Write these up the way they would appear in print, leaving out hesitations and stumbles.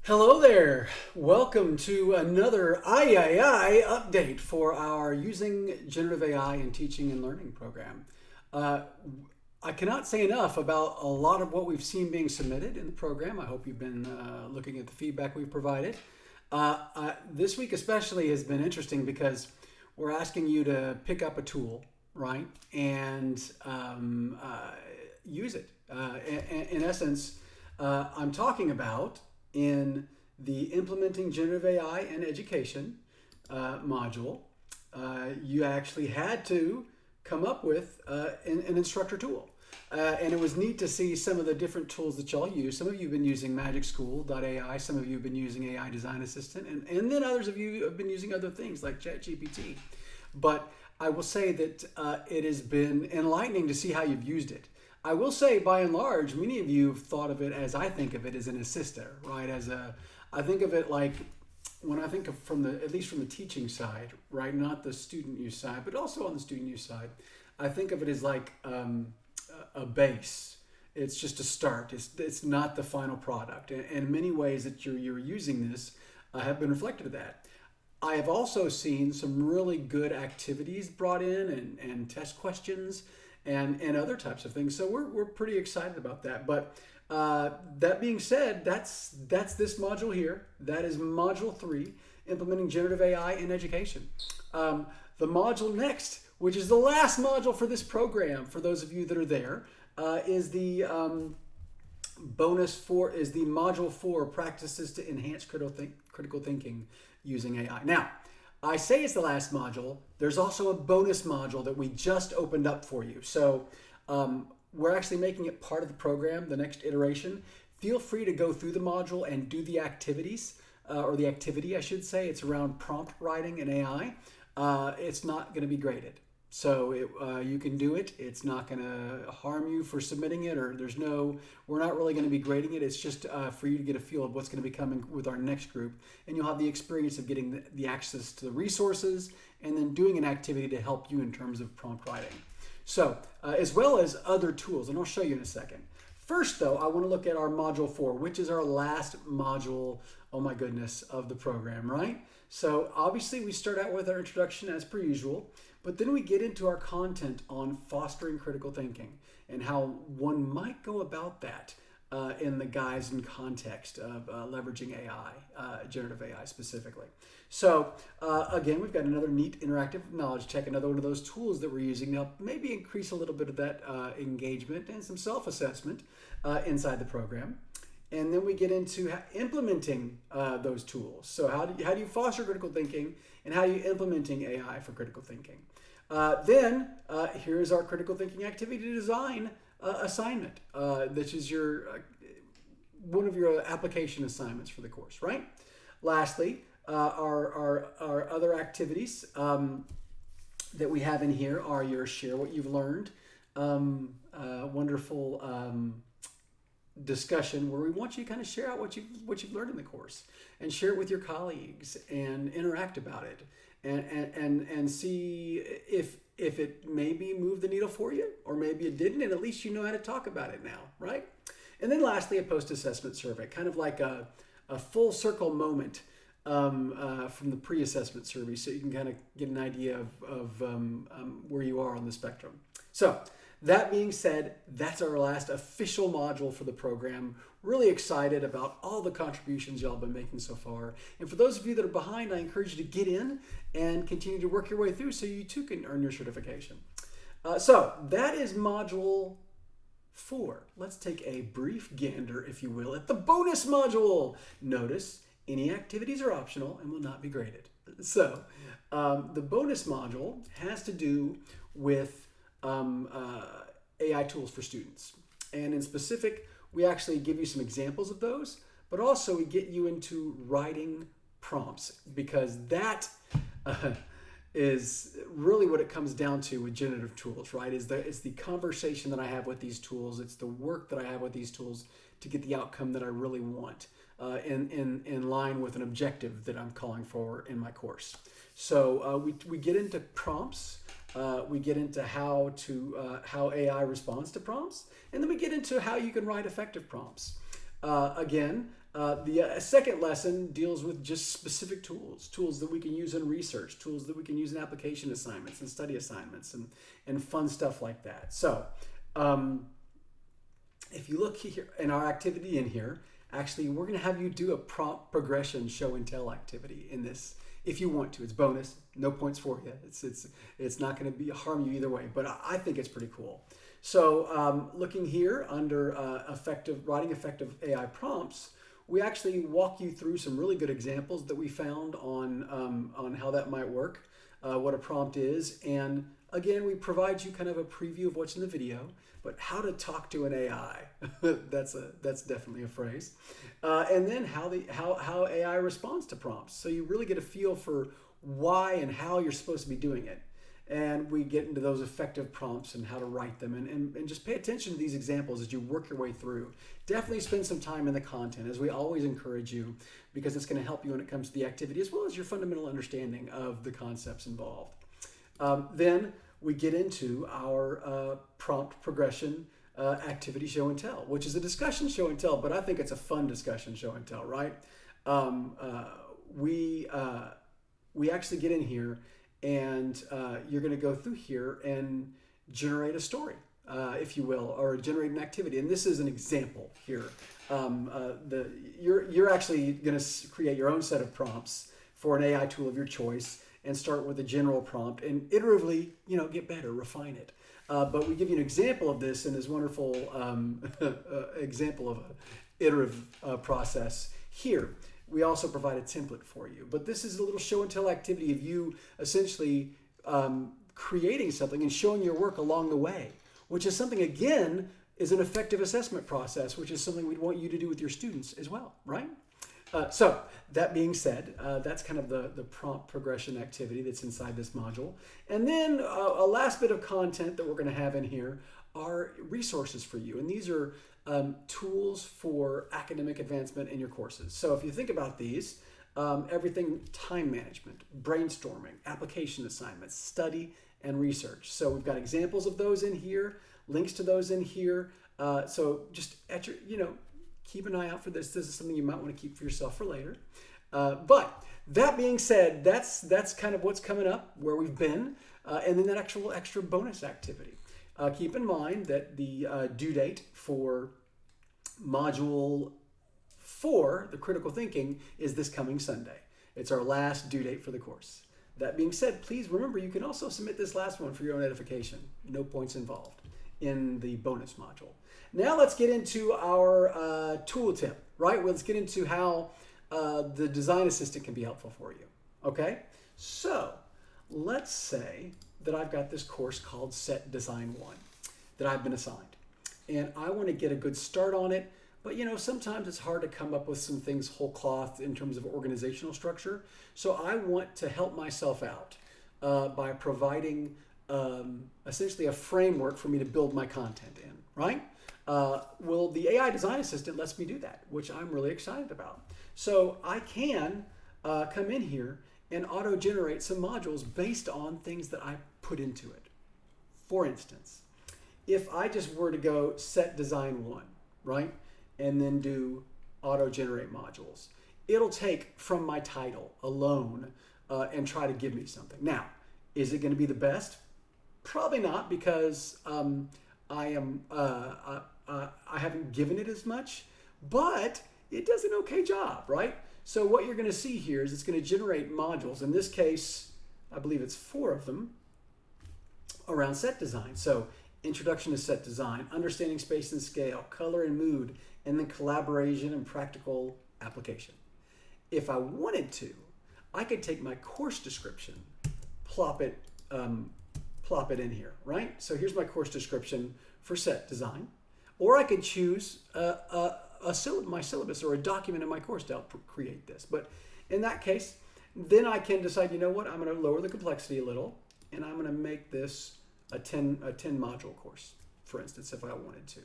Hello there. Welcome to another AI Yai update for our Using Generative AI in Teaching and Learning program. Uh, I cannot say enough about a lot of what we've seen being submitted in the program. I hope you've been looking at the feedback we've provided. This week especially has been interesting because we're asking you to pick up a tool, right, and use it. In essence, I'm talking about in the Implementing Generative AI in Education module, you actually had to come up with an instructor tool. And it was neat to see some of the different tools that y'all use. Some of you have been using MagicSchool.ai, some of you have been using AI Design Assistant, and then others of you have been using other things like ChatGPT. But I will say that it has been enlightening to see how you've used it. I will say, by and large, many of you have thought of it as I think of it as an assister, right? I think of it like when I think of at least from the teaching side, right? Not the student use side, but also on the student use side. I think of it as like a base. It's just a start. It's not the final product. And in many ways that you're using this have been reflected of that. I have also seen some really good activities brought in and test questions and other types of things. So we're pretty excited about that. But that being said, that's this module here. That is module 3, Implementing Generative AI in Education. The module next, which is the last module for this program, for those of you that are there, is the module 4, Practices to Enhance Critical Thinking Using AI. Now, I say it's the last module. There's also a bonus module that we just opened up for you. So we're actually making it part of the program, the next iteration. Feel free to go through the module and do the activities, or the activity, I should say. It's around prompt writing and AI. It's not going to be graded. So you can do it. It's not going to harm you for submitting it, or we're not really going to be grading it. It's just for you to get a feel of what's going to be coming with our next group. And you'll have the experience of getting the access to the resources and then doing an activity to help you in terms of prompt writing. So, as well as other tools, and I'll show you in a second. First, though, I want to look at our module 4, which is our last module, oh my goodness, of the program, right? So obviously we start out with our introduction as per usual, but then we get into our content on fostering critical thinking and how one might go about that in the guise and context of leveraging AI, generative AI specifically. So again, we've got another neat interactive knowledge check, another one of those tools that we're using to help maybe increase a little bit of that engagement and some self-assessment inside the program. And then we get into implementing those tools. So how do you foster critical thinking, and how are you implementing AI for critical thinking? Then here's our critical thinking activity design assignment. This is one of your application assignments for the course, right? Lastly, our other activities that we have in here are your share what you've learned, wonderful discussion where we want you to kind of share out what you've learned in the course and share it with your colleagues and interact about it and see if it maybe moved the needle for you, or maybe it didn't, and at least you know how to talk about it now, right? And then lastly, a post-assessment survey, kind of like a full circle moment from the pre-assessment survey, so you can kind of get an idea of where you are on the spectrum. So that being said, that's our last official module for the program. Really excited about all the contributions y'all have been making so far. And for those of you that are behind, I encourage you to get in and continue to work your way through so you too can earn your certification. So that is module 4. Let's take a brief gander, if you will, at the bonus module. Notice any activities are optional and will not be graded. So the bonus module has to do with AI tools for students. And in specific, we actually give you some examples of those, but also we get you into writing prompts, because that is really what it comes down to with generative tools, right? It's the conversation that I have with these tools. It's the work that I have with these tools to get the outcome that I really want in line with an objective that I'm calling for in my course. So we get into prompts. We get into how AI responds to prompts, and then we get into how you can write effective prompts. Again, The second lesson deals with just specific tools that we can use in research, tools that we can use in application assignments and study assignments and fun stuff like that. So if you look here in our activity in here, actually we're going to have you do a prompt progression show and tell activity in this if you want to. It's bonus, no points for you. It's not going to harm you either way, but I think it's pretty cool. So looking here under writing effective AI prompts, we actually walk you through some really good examples that we found on how that might work, what a prompt is, and again, we provide you kind of a preview of what's in the video, but how to talk to an AI. That's definitely a phrase. And then how AI responds to prompts. So you really get a feel for why and how you're supposed to be doing it. And we get into those effective prompts and how to write them, and just pay attention to these examples as you work your way through. Definitely spend some time in the content, as we always encourage you, because it's going to help you when it comes to the activity as well as your fundamental understanding of the concepts involved. Then we get into our prompt progression activity show and tell, which is a discussion show and tell, but I think it's a fun discussion show and tell, right? We actually get in here, and you're going to go through here and generate a story, if you will, or generate an activity. And this is an example here. You're actually going to create your own set of prompts for an AI tool of your choice, and start with a general prompt and iteratively, get better, refine it. But we give you an example of this in this wonderful example of an iterative process here. We also provide a template for you. But this is a little show and tell activity of you essentially creating something and showing your work along the way, which is something, again, is an effective assessment process, which is something we'd want you to do with your students as well, right? So that being said, that's kind of the prompt progression activity that's inside this module. And then a last bit of content that we're going to have in here are resources for you. And these are tools for academic advancement in your courses. So if you think about these, everything time management, brainstorming, application assignments, study, and research. So we've got examples of those in here, links to those in here. So just at your, keep an eye out for this. This is something you might want to keep for yourself for later. But that being said, that's kind of what's coming up, where we've been, and then that actual extra bonus activity. Keep in mind that the due date for Module 4, the critical thinking, is this coming Sunday. It's our last due date for the course. That being said, please remember you can also submit this last one for your own edification. No points involved in the bonus module. Now let's get into our tool tip, right? Let's get into how the design assistant can be helpful for you, okay? So let's say that I've got this course called Set Design 1 that I've been assigned. And I want to get a good start on it, but sometimes it's hard to come up with some things whole cloth in terms of organizational structure. So I want to help myself out by providing essentially a framework for me to build my content in, right? Well, the AI Design Assistant lets me do that, which I'm really excited about. So I can come in here and auto-generate some modules based on things that I put into it. For instance, if I just were to go set design 1, right, and then do auto-generate modules, it'll take from my title alone and try to give me something. Now, is it going to be the best? Probably not, because I haven't given it as much, but it does an okay job, right? So what you're going to see here is it's going to generate modules. In this case, I believe it's 4 of them around set design. So introduction to set design, understanding space and scale, color and mood, and then collaboration and practical application. If I wanted to, I could take my course description, plop it in here, right? So here's my course description for set design. Or I could choose my syllabus or a document in my course to help create this. But in that case, then I can decide, I'm going to lower the complexity a little, and I'm going to make this a 10 module course, for instance, if I wanted to,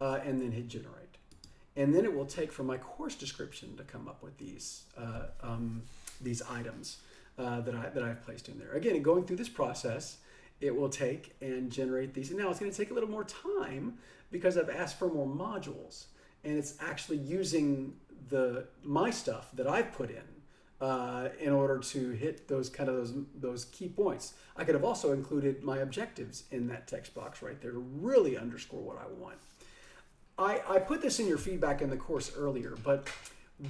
and then hit generate. And then it will take from my course description to come up with these items that I've placed in there. Again, going through this process, it will take and generate these. And now it's going to take a little more time because I've asked for more modules, and it's actually using my stuff that I've put in order to hit those key points. I could have also included my objectives in that text box right there to really underscore what I want. I put this in your feedback in the course earlier, but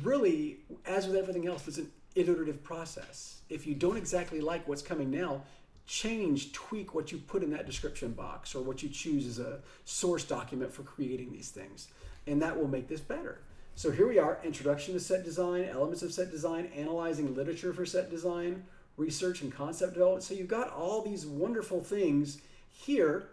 really, as with everything else, it's an iterative process. If you don't exactly like what's coming now, tweak what you put in that description box or what you choose as a source document for creating these things. And that will make this better. So here we are, introduction to set design, elements of set design, analyzing literature for set design, research and concept development. So you've got all these wonderful things here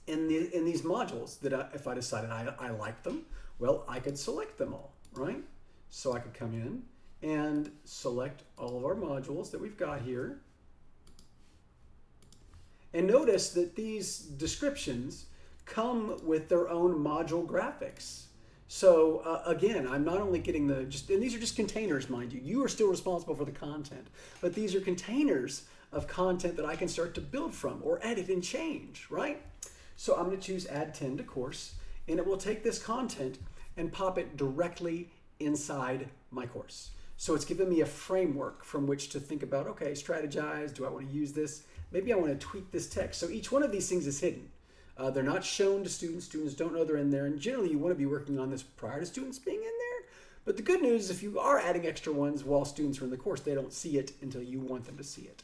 in these modules that if I decided I like them, well, I could select them all, right? So I could come in and select all of our modules that we've got here. And notice that these descriptions come with their own module graphics. So again, I'm not only getting and these are just containers, mind you. You are still responsible for the content, but these are containers of content that I can start to build from or edit and change, right? So I'm going to choose Add 10 to Course, and it will take this content and pop it directly inside my course. So it's given me a framework from which to think about, okay, strategize, do I want to use this? Maybe I want to tweak this text. So each one of these things is hidden. They're not shown to students. Students don't know they're in there. And generally, you want to be working on this prior to students being in there. But the good news is if you are adding extra ones while students are in the course, they don't see it until you want them to see it.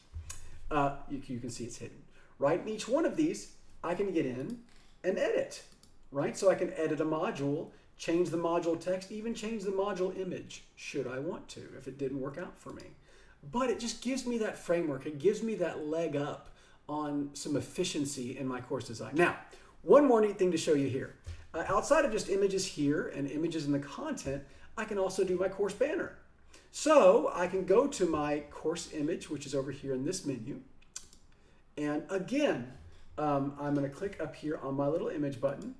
You can see it's hidden, right? And each one of these, I can get in and edit, right? So I can edit a module, change the module text, even change the module image, should I want to, if it didn't work out for me. But it just gives me that framework. It gives me that leg up on some efficiency in my course design. Now, one more neat thing to show you here. Outside of just images here and images in the content, I can also do my course banner. So I can go to my course image, which is over here in this menu. And again, I'm going to click up here on my little image button.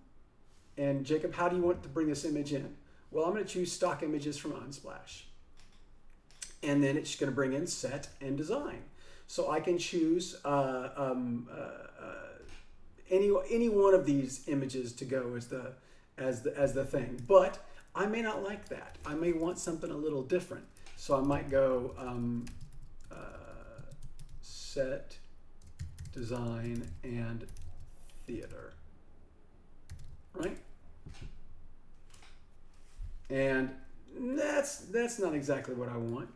And Jacob, how do you want to bring this image in? Well, I'm going to choose stock images from Unsplash. And then it's going to bring in set and design. So I can choose any one of these images to go as the thing. But I may not like that. I may want something a little different. So I might go set, design, and theater. Right? And that's not exactly what I want.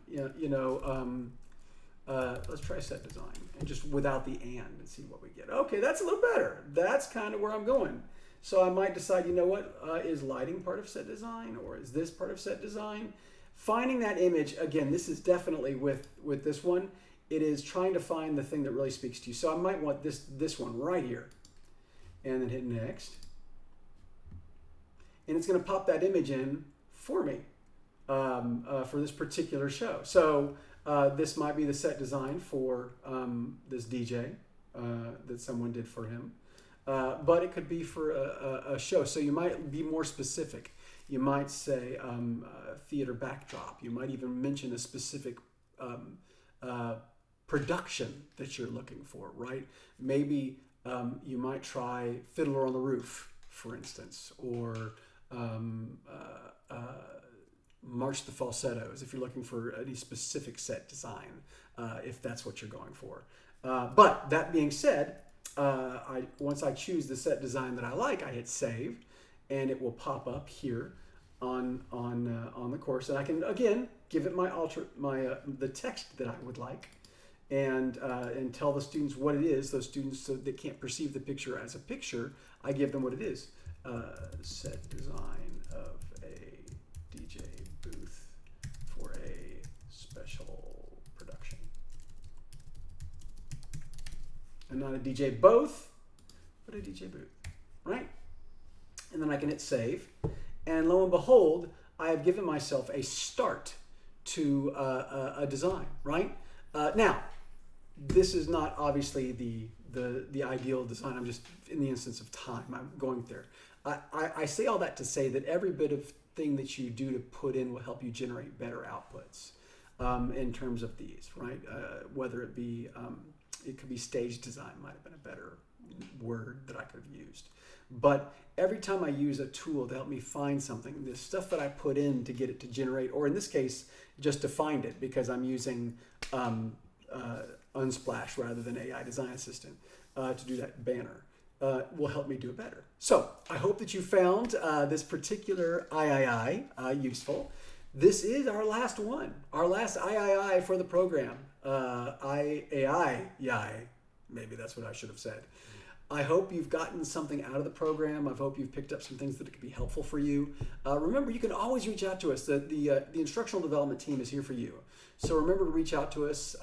Let's try set design and just without the and see what we get. Okay, that's a little better. That's kind of where I'm going. So I might decide, you know what, is lighting part of set design or is this part of set design? Finding that image, again, this is definitely with this one, it is trying to find the thing that really speaks to you. So I might want this one right here and then hit next. And it's going to pop that image in for me for this particular show. So this might be the set design for this DJ that someone did for him. But it could be for a show. So you might be more specific. You might say theater backdrop. You might even mention a specific production that you're looking for, right? Maybe you might try Fiddler on the Roof, for instance, or March the Falsettos, if you're looking for any specific set design, if that's what you're going for. But that being said, once I choose the set design that I like, I hit save, and it will pop up here on the course, and I can again give it the text that I would like, and tell the students what it is. Those students that can't perceive the picture as a picture, I give them what it is. Set design of a DJ booth for a special production. And not a DJ both, but a DJ booth, right? And then I can hit save. And lo and behold, I have given myself a start to a design, right? Now, this is not obviously the ideal design. I'm just in the instance of time. I'm going there. I say all that to say that every bit of thing that you do to put in will help you generate better outputs in terms of these, right? Whether it be, it could be stage design, might have been a better word that I could have used. But every time I use a tool to help me find something, the stuff that I put in to get it to generate, or in this case, just to find it, because I'm using Unsplash rather than AI Design Assistant to do that banner, will help me do it better. So I hope that you found this particular AI useful. This is our last one, our last AI for the program. AI Yai, maybe that's what I should have said. I hope you've gotten something out of the program. I hope you've picked up some things that could be helpful for you. Remember, you can always reach out to us. The instructional development team is here for you. So remember to reach out to us,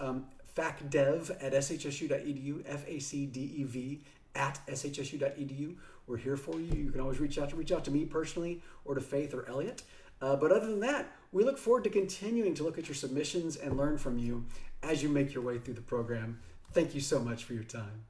facdev@shsu.edu, FACDEV @shsu.edu. We're here for you. You can always reach out to me personally or to Faith or Elliot. But other than that, we look forward to continuing to look at your submissions and learn from you as you make your way through the program. Thank you so much for your time.